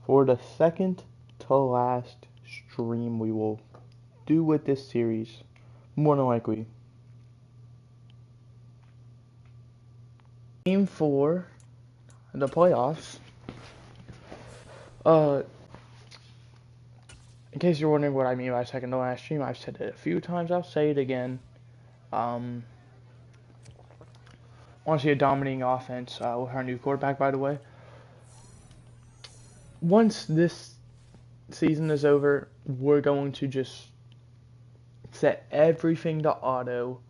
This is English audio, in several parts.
For the second to last stream we will do with this series, more than likely. Game 4, the playoffs. In case you're wondering what I mean by second to last stream, I've said it a few times, I'll say it again. I want to see a dominating offense with our new quarterback, by the way. Once this season is over, we're going to just set everything to auto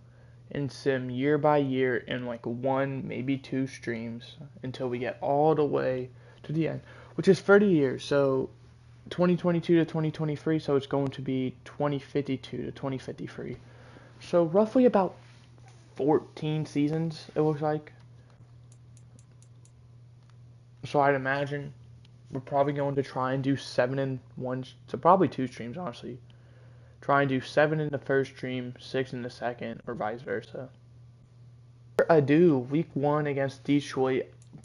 and sim year by year in like 1, maybe 2 streams until we get all the way to the end, which is 30 years. So 2022 to 2023, so it's going to be 2052 to 2053. So roughly about 14 seasons, it looks like. So I'd imagine we're probably going to try and do 7 in one, so probably 2 streams, honestly. Try and do 7 in the first stream, 6 in the second, or vice versa. I do week 1 against Detroit,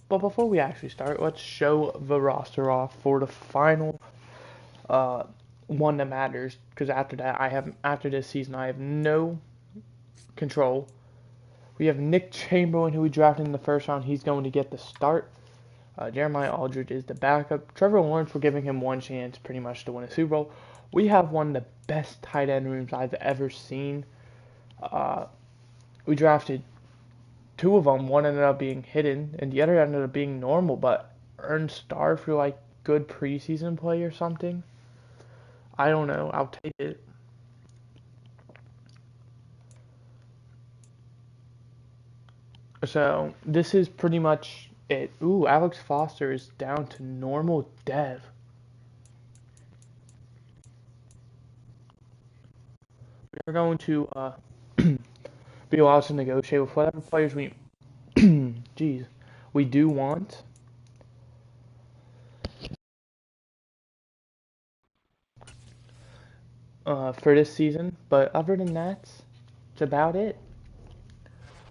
but before we actually start, let's show the roster off for the final one that matters, because after this season I have no control. We have Nick Chamberlain, who we drafted in the first round. He's going to get the start. Jeremiah Aldridge is the backup. Trevor Lawrence, we're giving him one chance pretty much to win a Super Bowl. We have one of the best tight end rooms I've ever seen. We drafted 2 of them. One ended up being hidden, and the other ended up being normal, but earned star for like good preseason play or something. I don't know. I'll take it. So this is pretty much it. Ooh, Alex Foster is down to normal dev. We're going to be allowed to negotiate with whatever players we we do want. For this season, but other than that, it's about it.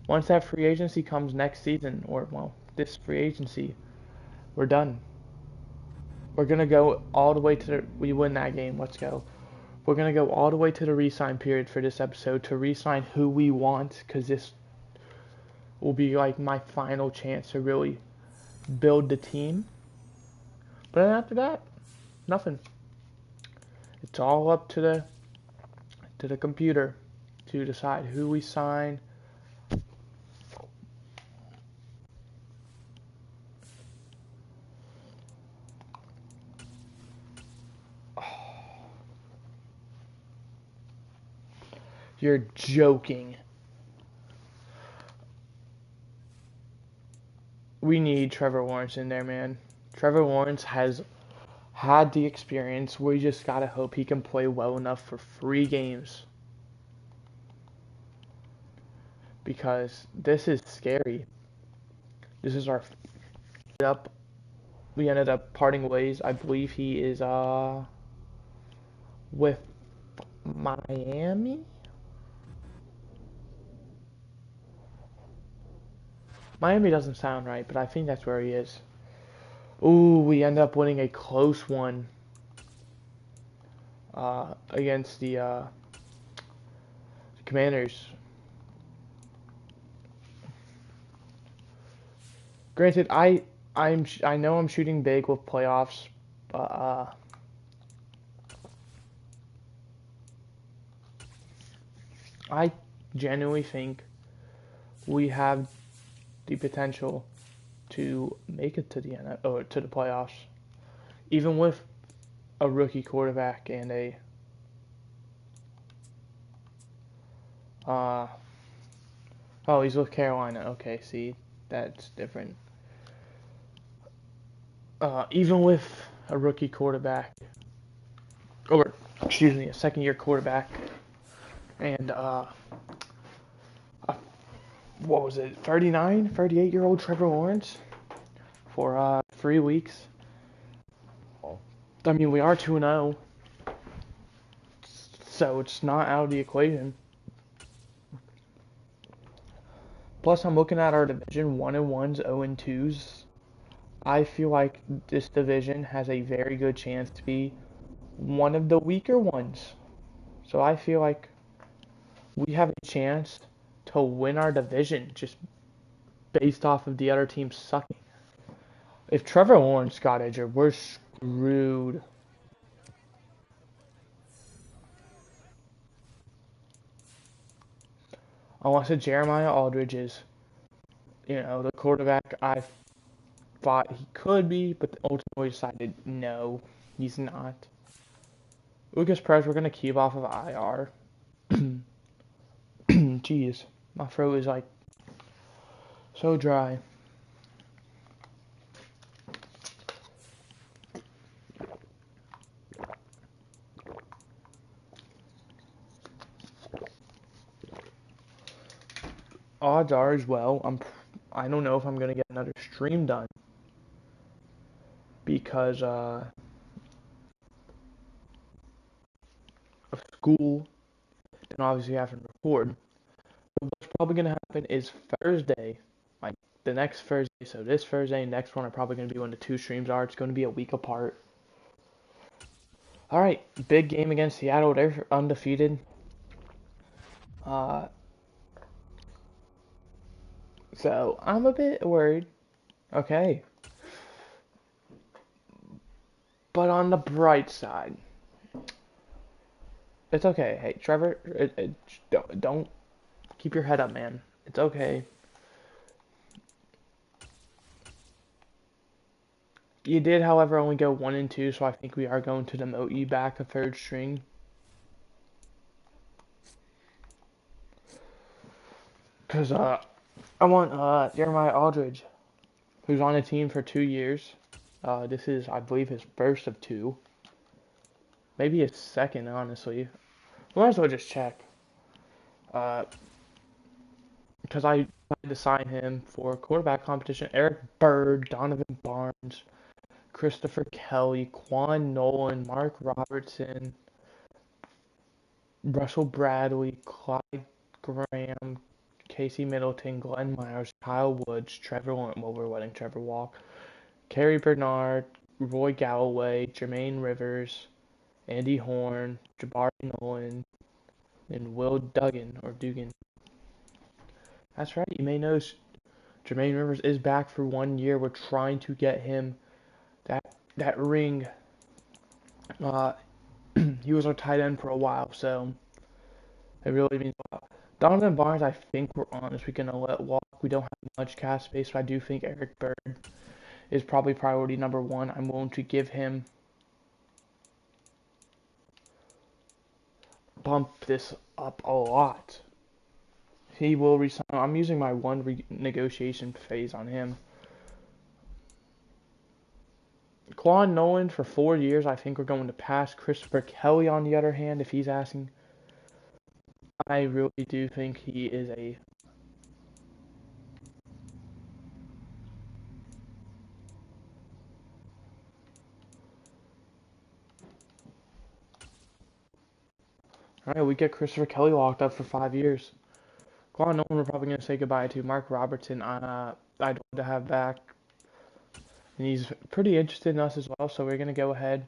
Once that free agency comes next season, or well, this free agency, we're done. We're gonna go all the way to we win that game. Let's go. We're gonna go all the way to the re-sign period for this episode to re-sign who we want, because this will be like my final chance to really build the team. But then after that, nothing. It's all up to the computer to decide who we sign. You're joking. We need Trevor Lawrence in there, man. Trevor Lawrence has had the experience. We just gotta hope he can play well enough for 3 games. Because this is scary. This is our up. We ended up parting ways. I believe he is with Miami. Miami doesn't sound right, but I think that's where he is. Ooh, we end up winning a close one against the Commanders. Granted, I know I'm shooting big with playoffs, but I genuinely think we have the potential to make it to the end or to the playoffs, even with a rookie quarterback and a oh, he's with Carolina. Okay, see, that's different. Even with a rookie quarterback, or excuse me, a second-year quarterback, and what was it, 38-year-old Trevor Lawrence for 3 weeks. I mean, we are 2-0, so it's not out of the equation. Plus, I'm looking at our division, 1-1s, 0-2s. I feel like this division has a very good chance to be one of the weaker ones. So I feel like we have a chance to win our division just based off of the other team sucking. If Trevor Lawrence got injured, we're screwed. Unless it's Jeremiah Aldridge is, the quarterback I thought he could be, but ultimately decided no, he's not. Lucas Perez, we're going to keep off of IR. Jeez, my throat is like so dry. Odds are as well. I don't know if I'm gonna get another stream done because of school and obviously having to record. But what's probably gonna happen is Thursday, like the next Thursday. So this Thursday, next one are probably gonna be when the two streams are. It's gonna be a week apart. All right, big game against Seattle. They're undefeated. Uh, so I'm a bit worried. Okay, but on the bright side, it's okay. Hey, Trevor, don't keep your head up, man. It's okay. You did, however, only go 1-2, so I think we are going to demote you back to third string. Because I want Jeremiah Aldridge, who's on the team for 2 years. This is, I believe, his first of two. Maybe his second, honestly. We might as well just check. Because I decided to sign him for quarterback competition. Eric Bird, Donovan Barnes, Christopher Kelly, Quan Nolan, Mark Robertson, Russell Bradley, Clyde Graham, Casey Middleton, Glenn Myers, Kyle Woods, Trevor Lawrence, well, we're letting Trevor walk, Kerry Bernard, Roy Galloway, Jermaine Rivers, Andy Horn, Jabari Nolan, and Will Duggan, or Dugan. That's right, you may notice Jermaine Rivers is back for 1 year. We're trying to get him that ring. Uh, he was our tight end for a while, so it really means a lot. Donovan Barnes, I think we're honest. We're gonna let walk. We don't have much cap space, but I do think Eric Bird is probably priority number one. I'm willing to give him bump this up a lot. He will resign. I'm using my one negotiation phase on him. Quan Nolan for 4 years. I think we're going to pass. Christopher Kelly, on the other hand, if he's asking, I really do think he is a. All right, we get Christopher Kelly locked up for 5 years. Quan Nolan, we're probably going to say goodbye to. Mark Robertson, I'd love to have back. And he's pretty interested in us as well, so we're going to go ahead.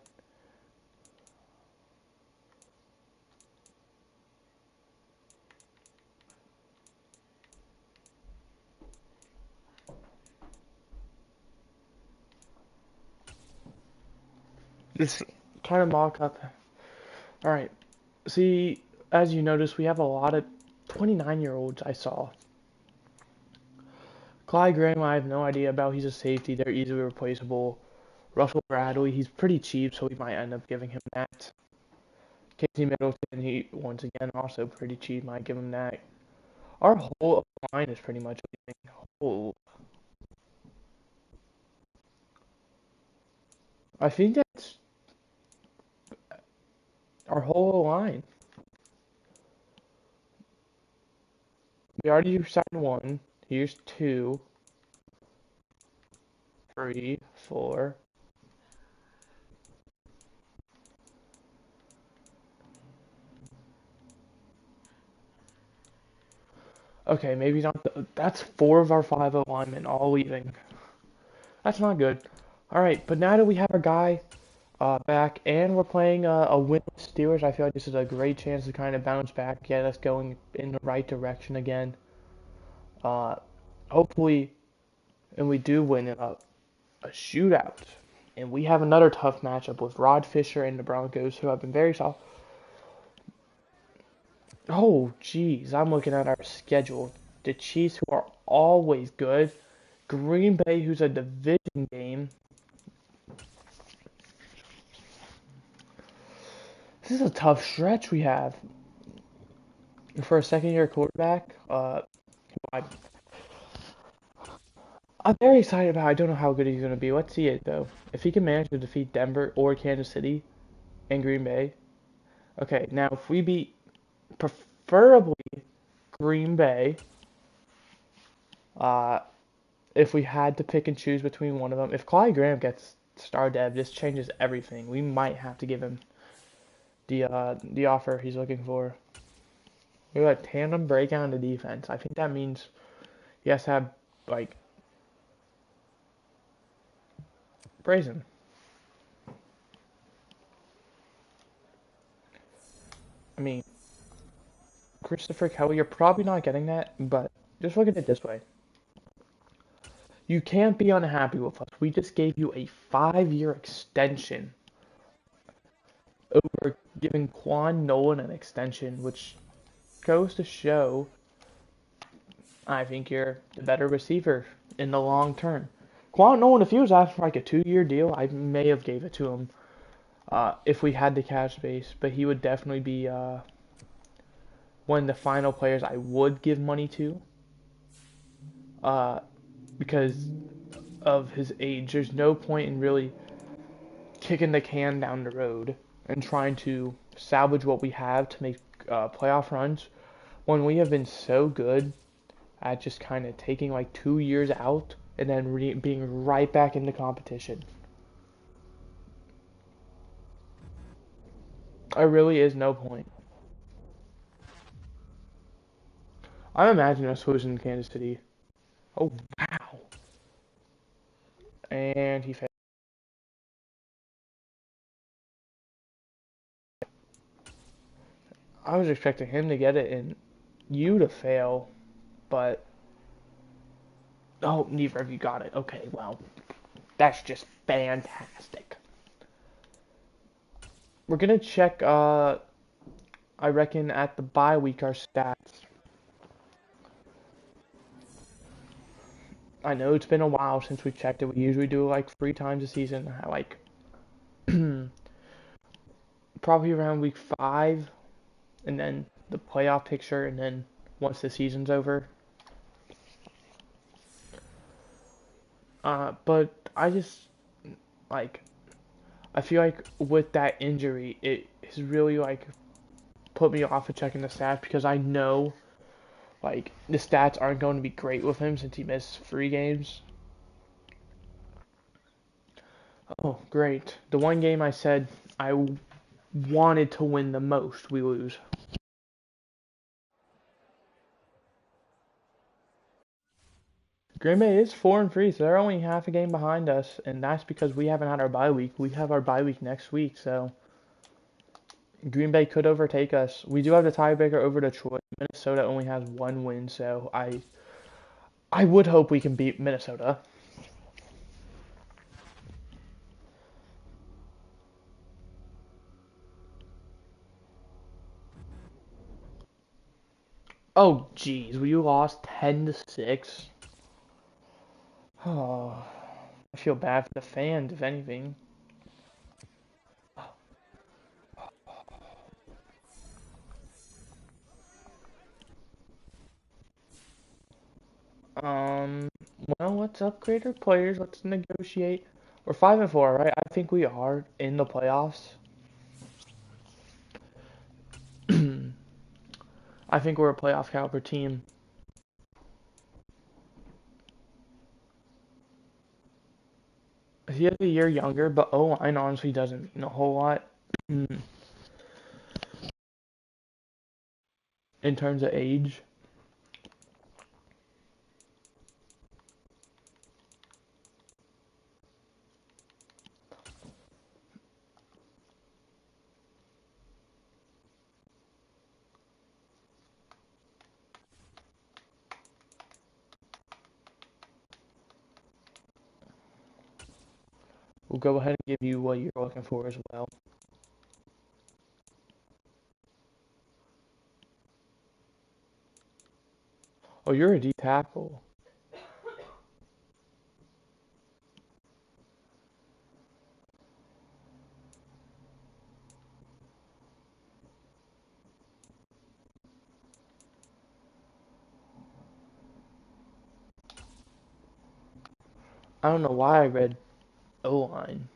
Just kind of mock up. All right. See, as you notice, we have a lot of 29-year-olds I saw. Clyde Graham, I have no idea about. He's a safety. They're easily replaceable. Russell Bradley, he's pretty cheap, so we might end up giving him that. Casey Middleton, he, once again, also pretty cheap. Might give him that. Our whole line is pretty much whole. I think that's our whole line. We already signed one. Here's two, three, four. Okay, maybe not. That's four of our five linemen all leaving. That's not good. All right, but now that we have our guy back and we're playing a win with Steelers, I feel like this is a great chance to kind of bounce back, get us going in the right direction again. Uh, hopefully, and we do win a shootout. And we have another tough matchup with Rod Fisher and the Broncos, who have been very soft. Oh, geez, I'm looking at our schedule. The Chiefs, who are always good. Green Bay, who's a division game. This is a tough stretch we have for a second-year quarterback. I, I'm very excited about. I don't know how good he's going to be. Let's see it though. If he can manage to defeat Denver or Kansas City and Green Bay. Okay, now if we beat preferably Green Bay, uh, if we had to pick and choose between one of them, if Clyde Graham gets star dev, this changes everything. We might have to give him the offer he's looking for. We got a tandem breakout in the defense. I think that means he has to have like brazen. I mean, Christopher Kelly, you're probably not getting that, but just look at it this way. You can't be unhappy with us. We just gave you a 5-year extension over giving Quan Nolan an extension, which goes to show I think you're the better receiver in the long term. Quan Nolan, if he was asking for like a 2-year deal, I may have gave it to him if we had the cash space, but he would definitely be one of the final players I would give money to uh, because of his age. There's no point in really kicking the can down the road and trying to salvage what we have to make playoff runs when we have been so good at just kind of taking like 2 years out and then being right back in the competition. There really is no point. I imagine us losing Kansas City. Oh wow! And he failed. I was expecting him to get it and you to fail, but oh, neither of you got it. Okay, well, that's just fantastic. We're gonna check. I reckon at the bye week our stats. I know it's been a while since we checked it. We usually do it like 3 times a season, like probably around week 5, and then the playoff picture, and then once the season's over. But I just like I feel like with that injury, it has really like put me off of checking the stats because I know like the stats aren't going to be great with him since he missed 3 games. Oh, great! The one game I said I wanted to win the most, we lose. Green Bay is 4-3, so they're only half a game behind us, and that's because we haven't had our bye week. We have our bye week next week, so Green Bay could overtake us. We do have the tiebreaker over Detroit. Minnesota only has 1 win, so I would hope we can beat Minnesota. Oh, geez, we lost 10-6. Oh, I feel bad for the fans, if anything. Um, well, let's upgrade our players. Let's negotiate. We're 5-4, right? I think we are in the playoffs. I think we're a playoff caliber team. He is a year younger, but O-line honestly doesn't mean a whole lot in terms of age. we'll go ahead and give you what you're looking for as well. Oh, you're a D tackle. I don't know why I read O-line.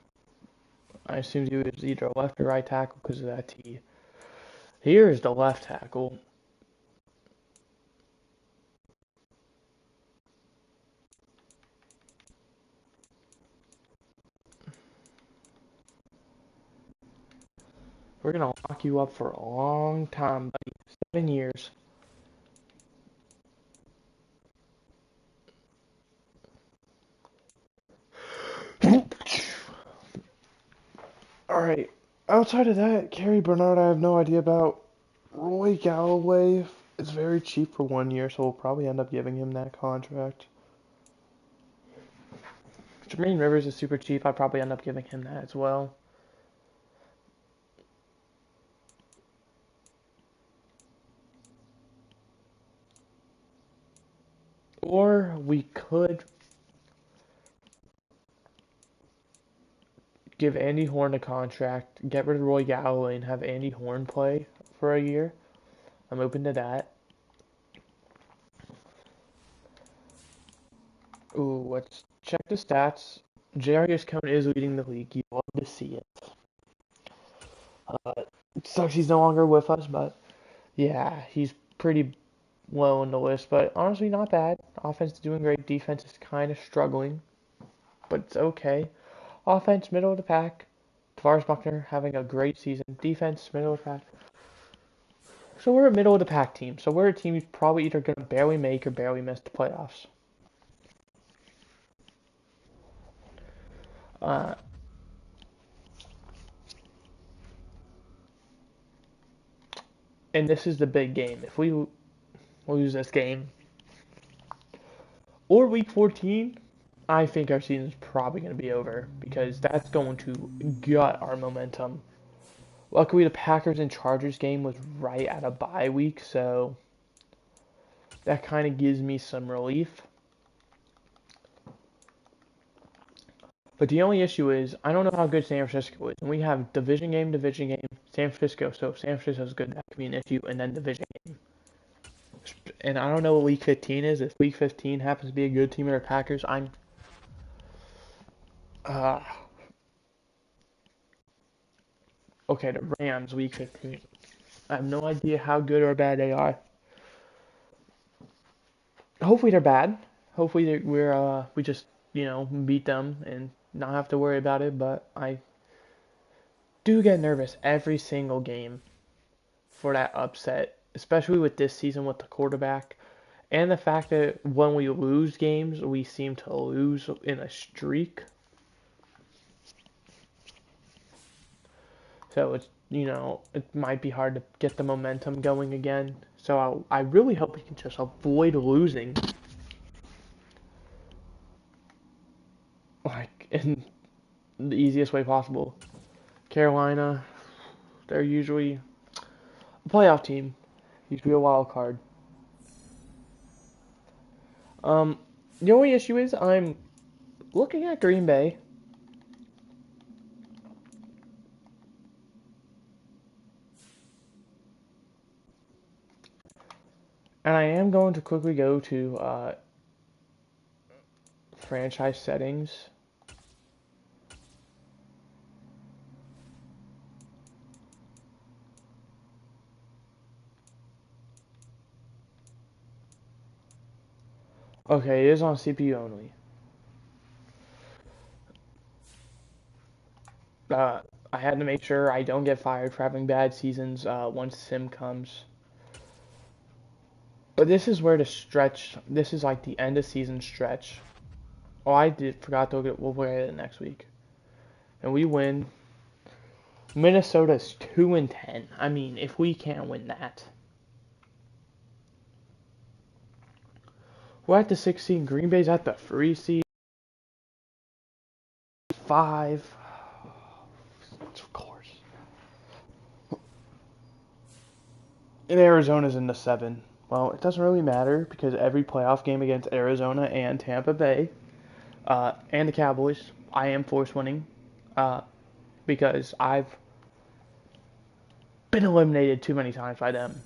I assumed he was either a left or right tackle because of that T. Here is the left tackle. We're gonna lock you up for a long time, buddy. 7 years. Alright. Outside of that, Kerry Bernard I have no idea about. Roy Galloway is very cheap for 1 year, so we'll probably end up giving him that contract. Jermaine Rivers is super cheap. I'd probably end up giving him that as well. Or we could give Andy Horn a contract, get rid of Roy Galloway, and have Andy Horn play for a year. I'm open to that. Ooh, let's check the stats. Jarius Cone is leading the league. You love to see it. It sucks he's no longer with us, but yeah, he's pretty low on the list. But honestly, not bad. Offense is doing great. Defense is kind of struggling, but it's okay. Offense, middle of the pack. Tavares Buckner having a great season. Defense, middle of the pack. So we're a middle of the pack team. So we're a team who's probably either going to barely make or barely miss the playoffs. Uh, and this is the big game. If we lose this game or week 14, I think our season is probably going to be over because that's going to gut our momentum. Luckily, the Packers and Chargers game was right at a bye week, so that kind of gives me some relief. But the only issue is, I don't know how good San Francisco is. And we have division game, San Francisco. So if San Francisco's good, that could be an issue. And then division game. And I don't know what week 15 is. If week 15 happens to be a good team in our Packers, I'm... Okay, the Rams, week 15. I have no idea how good or bad they are. Hopefully they're bad. Hopefully we just, beat them and not have to worry about it. But I do get nervous every single game for that upset, especially with this season with the quarterback. And the fact that when we lose games, we seem to lose in a streak. So it's, it might be hard to get the momentum going again. So I really hope we can just avoid losing. Like, in the easiest way possible. Carolina, they're usually a playoff team. Usually a wild card. The only issue is I'm looking at Green Bay. And I am going to quickly go to franchise settings. Okay, it is on CPU only. I had to make sure I don't get fired for having bad seasons once Sim comes. But this is where the stretch, this is like the end of season stretch. Oh, forgot to look at, we'll look at it next week. And we win. Minnesota's 2-10. I mean, if we can't win that. We're at the 16. Green Bay's at the 3 seed. 5. Of course. And Arizona's in the 7. Well, it doesn't really matter because every playoff game against Arizona and Tampa Bay and the Cowboys, I am force winning because I've been eliminated too many times by them.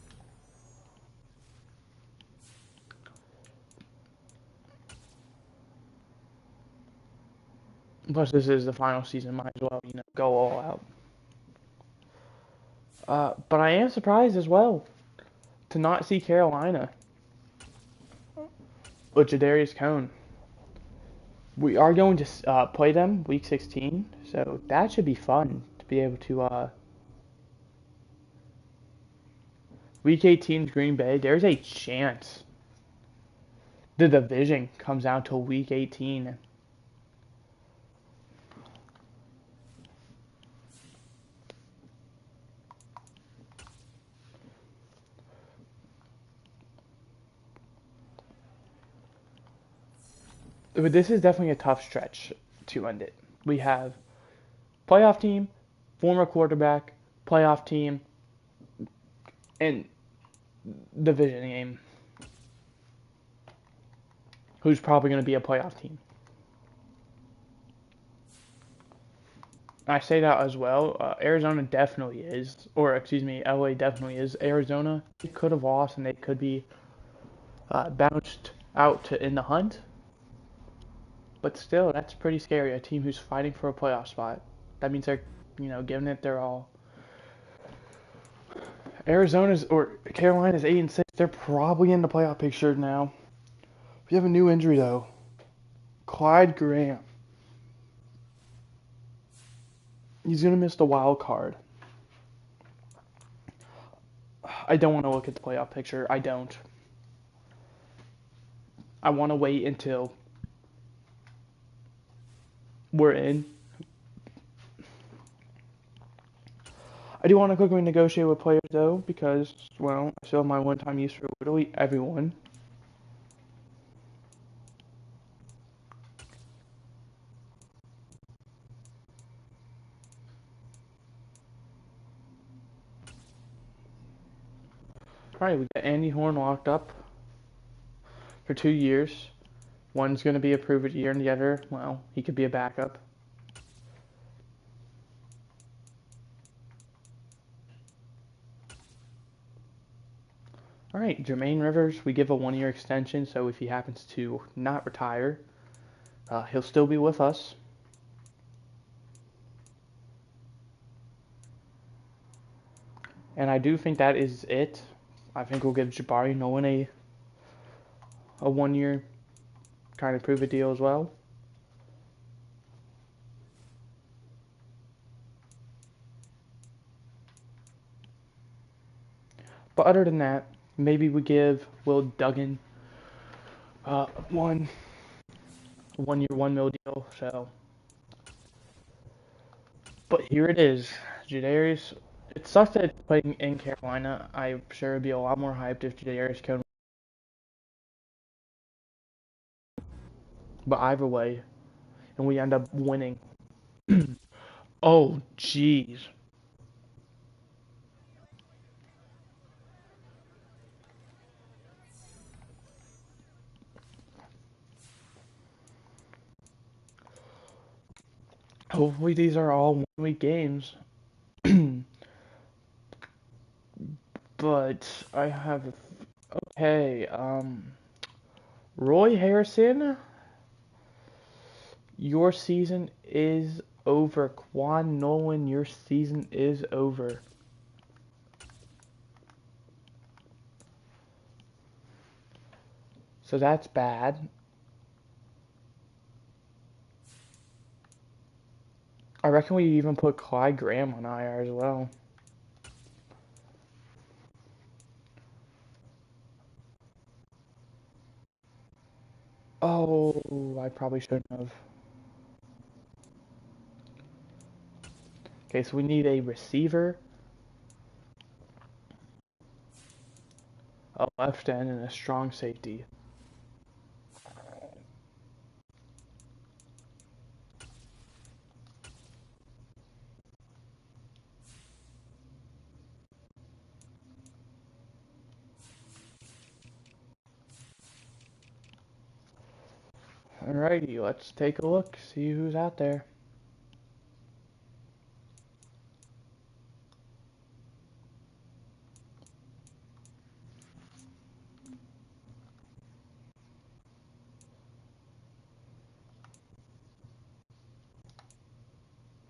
Plus, this is the final season. Might as well, go all out. But I am surprised as well to not see Carolina with Jadarius Cone. We are going to play them week 16, so that should be fun to be able to. Week 18 Green Bay. There's a chance the division comes out to week 18. But this is definitely a tough stretch to end it. We have playoff team, former quarterback, playoff team, and division game. Who's probably going to be a playoff team. I say that as well. Arizona definitely is, or excuse me, LA definitely is. Arizona could have lost and they could be bounced out to in the hunt. But still, that's pretty scary. A team who's fighting for a playoff spot. That means they're, giving it their all. Arizona's or Carolina's 8-6. They're probably in the playoff picture now. We have a new injury though. Clyde Graham. He's gonna miss the wild card. I don't want to look at the playoff picture. I don't. I want to wait until we're in. I do want to quickly negotiate with players though, because, well, I still have my one-time use for literally everyone. Alright, we got Andy Horn locked up for 2 years. One's going to be approved a year and the other, well, he could be a backup. Alright, Jermaine Rivers, we give a 1-year extension, so if he happens to not retire, he'll still be with us. And I do think that is it. I think we'll give Jabari Nolan a 1-year kind of prove it deal as well. But other than that, maybe we give Will Duggan one year, $1 million deal. So, but here it is, Jadarius. It sucks that it's playing in Carolina. I'm sure it'd be a lot more hyped if Jadarius Cone. But either way, and we end up winning. Oh, jeez. Hopefully these are all 1-week games. But I have okay. Roy Harrison, your season is over. Quan Nolan, your season is over. So that's bad. I reckon we even put Clyde Graham on IR as well. Oh, I probably shouldn't have. Okay, so we need a receiver, a left end, and a strong safety. Alrighty, let's take a look, see who's out there.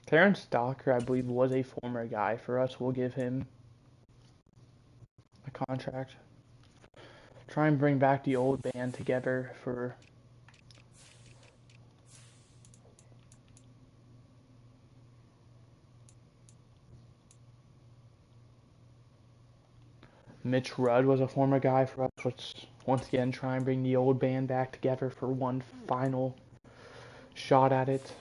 Terrence Docker, I believe, was a former guy for us. We'll give him a contract. Try and bring back the old band together for Mitch Rudd was a former guy for us. Let's once again try and bring the old band back together for one final shot at it.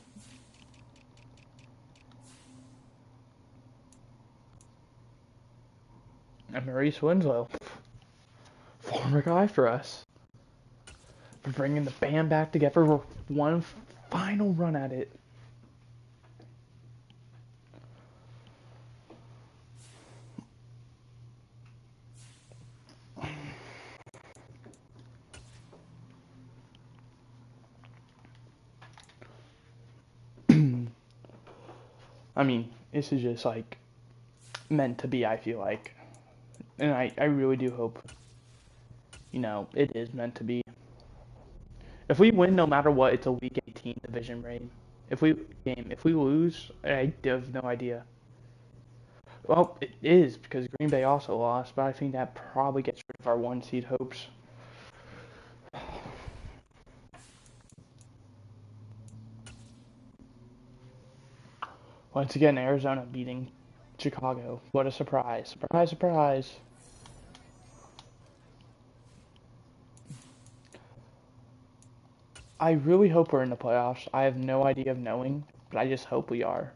And Maurice Winslow, former guy for us. For bringing the band back together for one final run at it. I mean, this is just like meant to be, I feel like. And I really do hope, it is meant to be. If we win, no matter what, it's a Week 18 division game. If we lose, I have no idea. Well, it is because Green Bay also lost, but I think that probably gets rid of our one seed hopes. Once again, Arizona beating Chicago. What a surprise. Surprise, surprise. I really hope we're in the playoffs. I have no idea of knowing, but I just hope we are.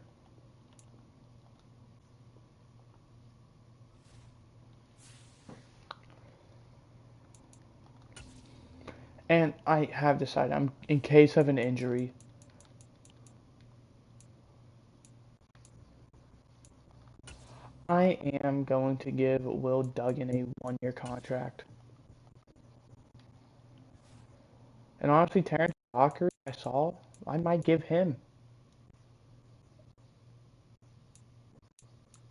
And I have decided, I'm in case of an injury, I am going to give Will Duggan a one-year contract. And honestly, Terrence Walker, I might give him.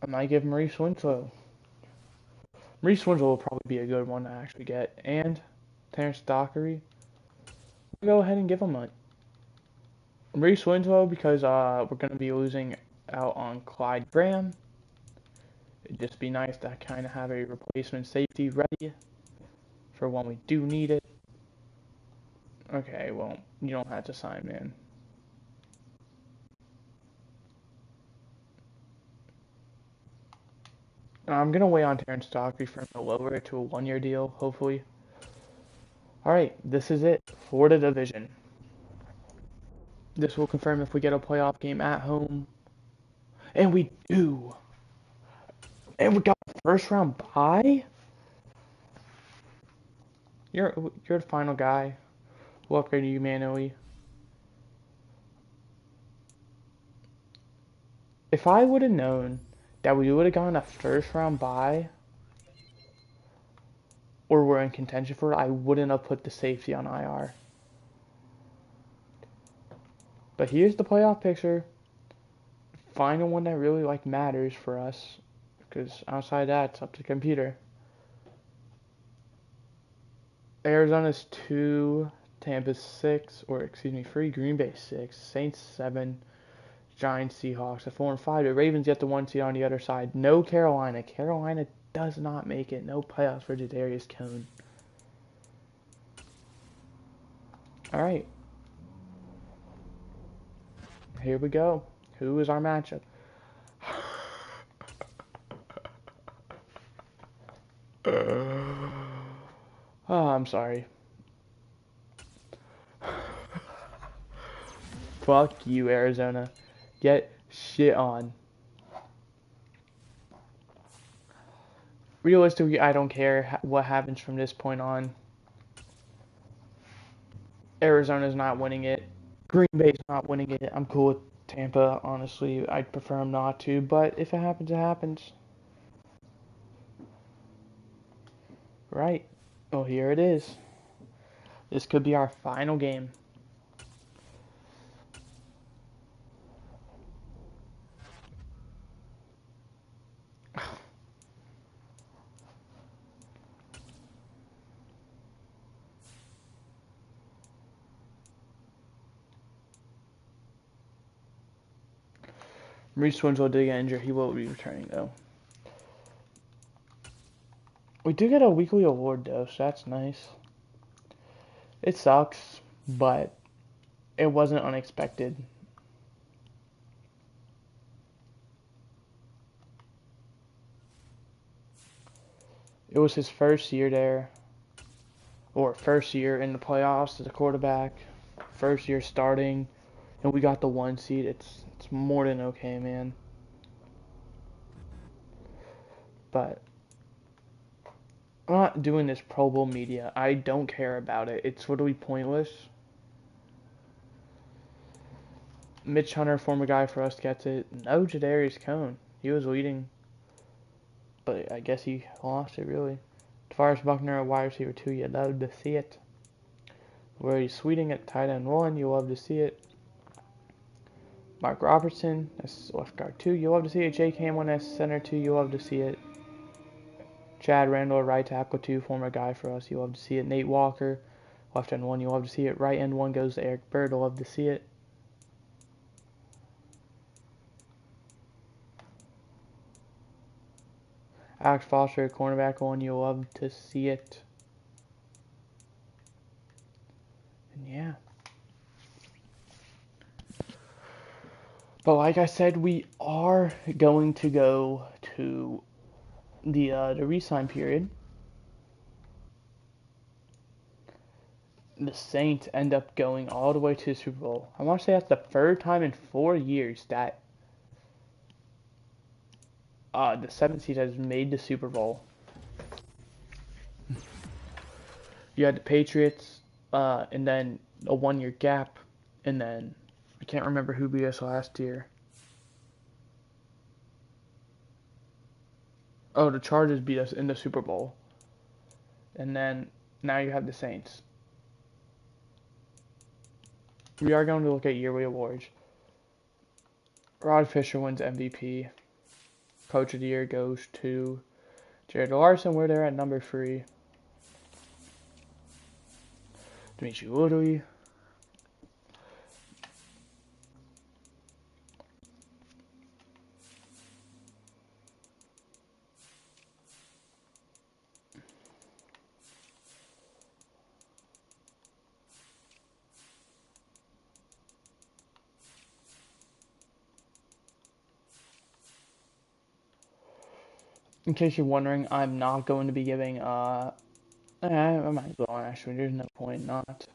I might give Maurice Winslow. Maurice Winslow will probably be a good one to actually get. And Terrence Dockery, go ahead and give him one. Maurice Winslow, because we're going to be losing out on Clyde Graham. It'd just be nice to kind of have a replacement safety ready for when we do need it. Okay, well, you don't have to sign, man. I'm going to wait on Terrence Dockery for him to lower it to a one-year deal, hopefully. Alright, this is it for the division. This will confirm if we get a playoff game at home. And we do. And we got a first round bye? You're the final guy. We'll upgrade you manually. If I would have known that we would have gotten a first round bye, or we're in contention for it, I wouldn't have put the safety on IR. But here's the playoff picture. Final one that really matters for us, because outside that, it's up to the computer. Arizona's 2, Tampa's 6, or excuse me, 3, Green Bay 6, Saints 7, Giants, Seahawks at 4 and 5. The Ravens get the 1 seed on the other side. No Carolina. Carolina does not make it. No playoffs for Jadarius Cone. All right. Here we go. Who is our matchup? Oh, I'm sorry. Fuck you, Arizona. Get shit on. Realistically, I don't care what happens from this point on. Arizona's not winning it. Green Bay's not winning it. I'm cool with Tampa, honestly. I'd prefer them not to, but if it happens, it happens. Right. Well, here it is. This could be our final game. Maurice Winslow did get injured. He will be returning, though. We do get a weekly award, though, so that's nice. It sucks, but it wasn't unexpected. It was his first year there, or first year in the playoffs as a quarterback, first year starting, and we got the 1 seed. It's more than okay, man. But I'm not doing this Pro Bowl media. I don't care about it. It's totally pointless. Mitch Hunter, former guy for us, gets it. No Jadarius Cone. He was leading, but I guess he lost it, really. DeForest Buckner, a wide receiver 2, you love to see it. Rory Sweeting at tight end 1, you love to see it. Mark Robertson, that's left guard 2, you love to see it. Jake Hamlin as center 2, you love to see it. Chad Randall, right tackle 2, former guy for us, you love to see it. Nate Walker, left end 1, you love to see it. Right end 1 goes to Eric Bird, you love to see it. Alex Foster, cornerback 1, you love to see it. And yeah. But like I said, we are going to go to the re-sign period. The Saints end up going all the way to the Super Bowl. I want to say that's the third time in 4 years that the 7th seed has made the Super Bowl. You had the Patriots, and then a 1-year gap, and then I can't remember who beat us last year. Oh, the Chargers beat us in the Super Bowl. And then now you have the Saints. We are going to look at yearly awards. Rod Fisher wins MVP. Coach of the Year goes to Jared Larson. We're there at number 3. Dimitri Woodley. In case you're wondering, I'm not going to be giving, I might as well, actually, there's no point not.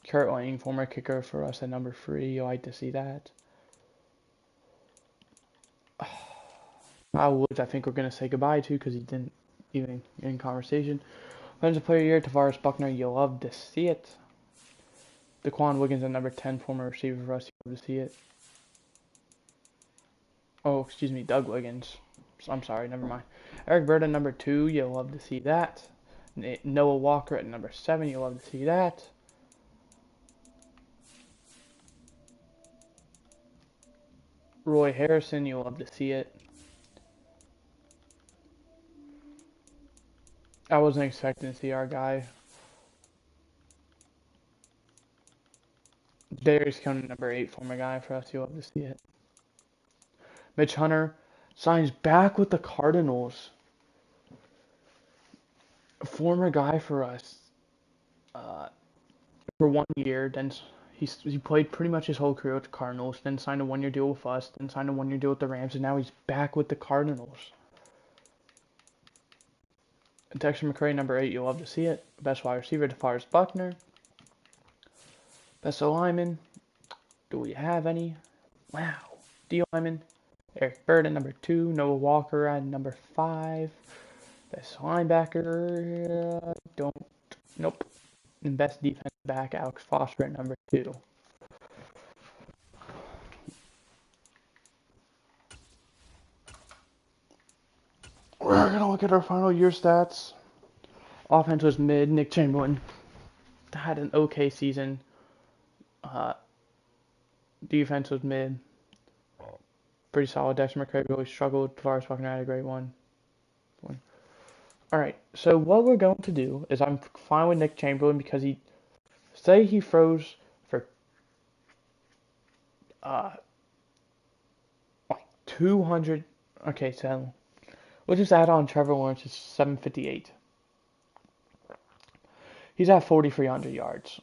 Kurt Lang, former kicker for us at number 3, you like to see that. Kyle Woods, I think we're going to say goodbye to because he didn't even in conversation. Defensive Player of the Year, Tavares Buckner, you love to see it. Daquan Wiggins at number 10, former receiver for us, you love to see it. Oh, excuse me, Doug Wiggins. I'm sorry, never mind. Eric Bird at number 2, you love to see that. Noah Walker at number 7, you love to see that. Roy Harrison, you love to see it. I wasn't expecting to see our guy. Darius Conan, number 8, former guy for us, you love to see it. Mitch Hunter signs back with the Cardinals. A former guy for us for 1 year. Then he played pretty much his whole career with the Cardinals. Then signed a 1-year deal with us. Then signed a 1-year deal with the Rams. And now he's back with the Cardinals. And Dexter McCray, number 8, you'll love to see it. Best wide receiver, DeForest Buckner. Best lineman. Do we have any? Wow. D lineman. Eric Bird at number 2. Noah Walker at number 5. Best linebacker. Nope. And best defensive back, Alex Foster at number 2. We're going to look at our final year stats. Offense was mid. Nick Chamberlain had an okay season. Defense was mid. Pretty solid. Dexter McCrae really struggled. Tavares Buckner had a great one. Alright, so what we're going to do is I'm fine with Nick Chamberlain because he throws for uh like 200. Okay, so we'll just add on Trevor Lawrence's 758. He's at 4,300 yards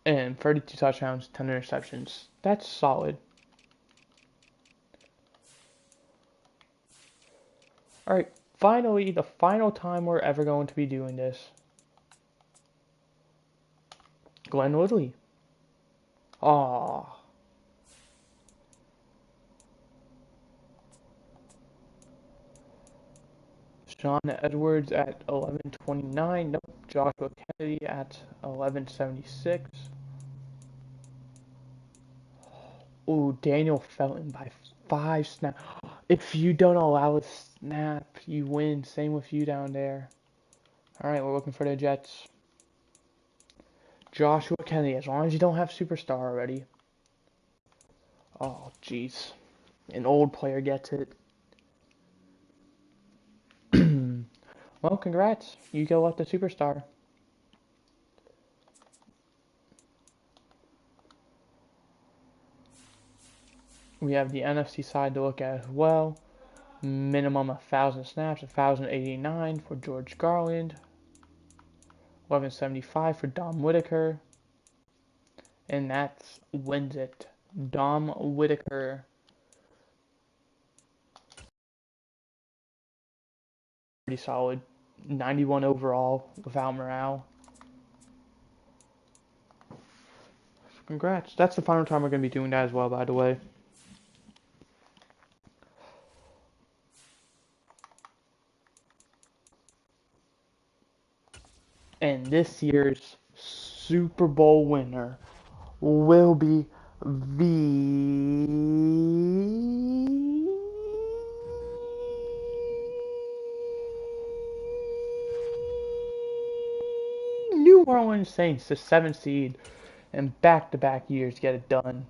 and 32 touchdowns, 10 interceptions. That's solid. Alright, finally, the final time we're ever going to be doing this. Glenn Woodley. Aww. Sean Edwards at 1129. Nope. Joshua Kennedy at 1176. Ooh, Daniel Felton by 5 snaps. If you don't allow a snap, you win. Same with you down there. Alright, we're looking for the Jets. Joshua Kennedy, as long as you don't have superstar already. Oh, jeez. An old player gets it. Well, congrats. You go up the superstar. We have the NFC side to look at as well. Minimum 1,000 snaps, 1,089 for George Garland. 1175 for Dom Whitaker. And that wins it. Dom Whitaker. Pretty solid. 91 overall without morale. Congrats. That's the final time we're going to be doing that as well, by the way. And this year's Super Bowl winner will be the New Orleans Saints, the 7th seed, and back-to-back years get it done.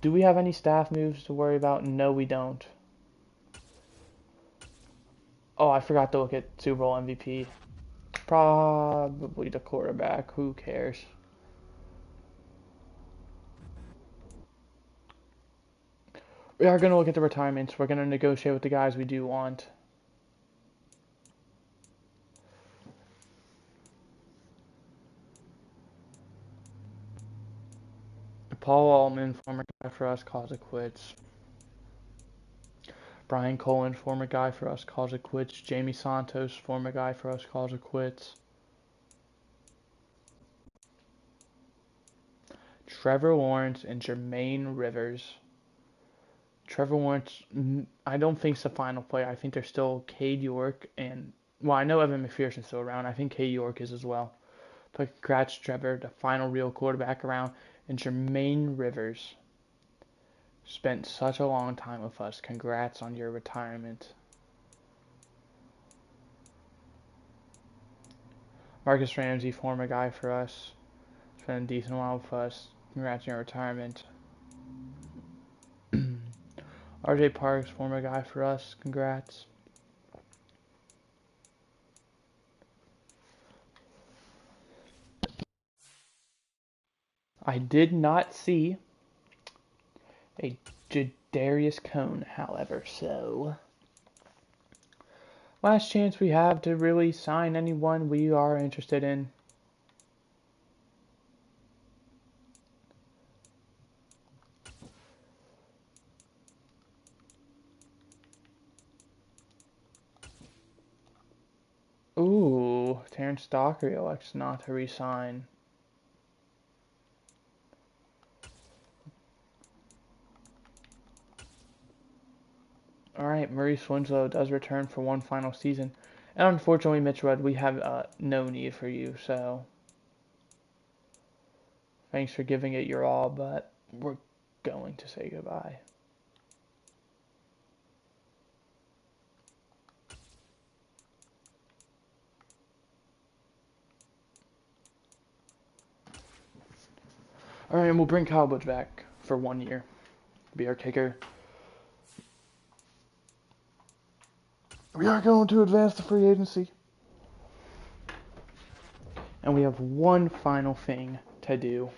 Do we have any staff moves to worry about? No, we don't. Oh, I forgot to look at Super Bowl MVP. Probably the quarterback. Who cares? We are going to look at the retirements. We're going to negotiate with the guys we do want. Paul Altman, former guy for us, calls it quits. Brian Colin, former guy for us, calls it quits. Jamie Santos, former guy for us, calls it quits. Trevor Lawrence and Jermaine Rivers. Trevor Lawrence, I don't think it's the final play. I think there's still Cade York and, well, I know Evan McPherson's still around. I think Cade York is as well. But congrats, Trevor, the final real quarterback around. And Jermaine Rivers spent such a long time with us. Congrats on your retirement. Marcus Ramsey, former guy for us. Spent a decent while with us. Congrats on your retirement. RJ Parks, former guy for us. Congrats. I did not see a Jadarius Cone, however, so last chance we have to really sign anyone we are interested in. Ooh, Terrence Dockery elects not to re-sign. Alright, Maurice Winslow does return for one final season. And unfortunately, Mitch Rudd, we have no need for you, so thanks for giving it your all, but we're going to say goodbye. All right, and we'll bring Kyle Butch back for 1 year. Be our kicker. We are going to advance the free agency. And we have one final thing to do.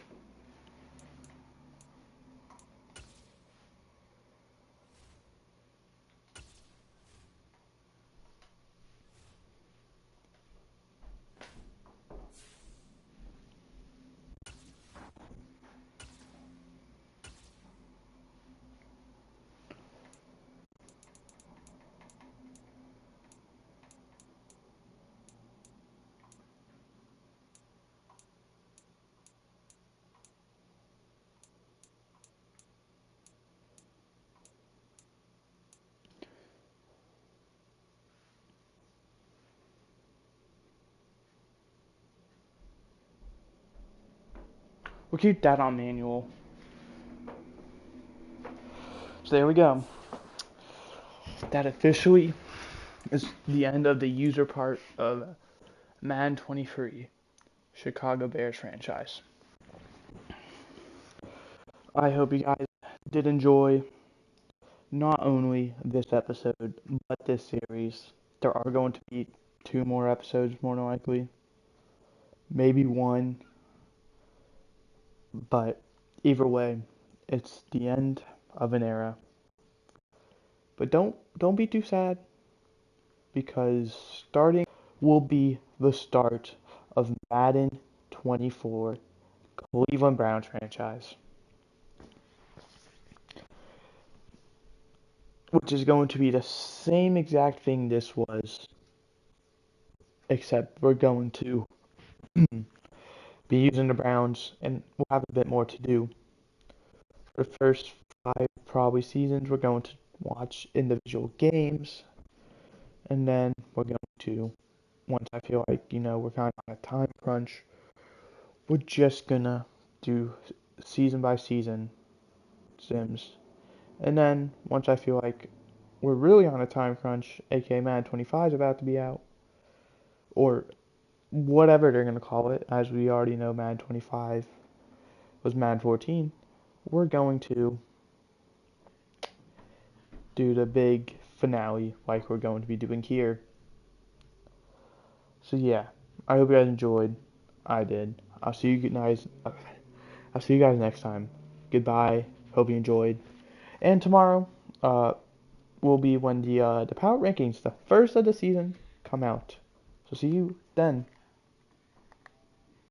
We'll keep that on manual. So there we go. That officially is the end of the user part of Madden 23 Chicago Bears franchise. I hope you guys did enjoy not only this episode, but this series. There are going to be 2 more episodes, more than likely. Maybe 1. But either way, it's the end of an era. But don't be too sad, because starting will be the start of Madden 24 Cleveland Browns franchise, which is going to be the same exact thing this was, except we're going to be using the Browns, and we'll have a bit more to do. For the first 5 probably seasons, we're going to watch individual games, and then we're going to, once I feel like, we're kind of on a time crunch, we're just gonna do season by season sims. And then once I feel like we're really on a time crunch, aka Madden 25 is about to be out, or whatever they're gonna call it, as we already know Madden 25 was Madden 14, we're going to do the big finale like we're going to be doing here. So yeah, I hope you guys enjoyed. I did. I'll see you guys next time. Goodbye. Hope you enjoyed. And tomorrow will be when the power rankings, the first of the season, come out. So see you then.